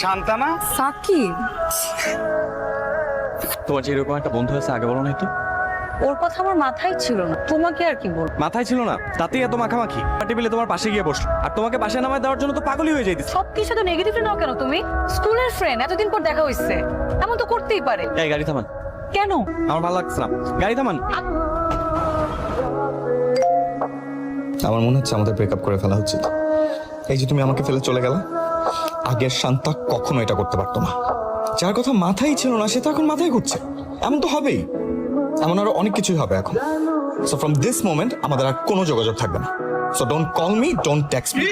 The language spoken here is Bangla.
শান্তানা, সাকিব, তোমার যে এরকম একটা বন্ধু আছে আগে বলো নাই তো? ওর কথা আমার মাথায় ছিল না, তোমাকে আর কি বলবো। মাথায় ছিল না, তাতেই এত মাখামাখি। টেবিলে তোমার পাশে গিয়ে বসলো, আর তোমাকে পাশে নামায় দেওয়ার জন্য তো পাগলই হয়ে যাইতেছে। সবকিছু তো নেগেটিভ নাও কেন তুমি? স্কুলের ফ্রেন্ড, এতদিন পর দেখা হইছে, এমন তো করতেই পারে। এই গাড়ি থামান। কেন? আমার ভালো লাগছে না, গাড়ি থামান। আমার মনে হচ্ছে আমাদের ব্রেকআপ করে ফেলা উচিত। এই যে তুমি আমাকে ফেলে চলে গেলে, আগের শান্তা কখনো এটা করতে পারতো না। যার কথা মাথায় ছিল না সে তো এখন মাথায় ঘুরছে। এমন তো হবেই, এমন আরো অনেক কিছুই হবে এখন। সো ফ্রম দিস মোমেন্ট আমাদের আর কোনো যোগাযোগ থাকবে না। So don't call me, don't text me.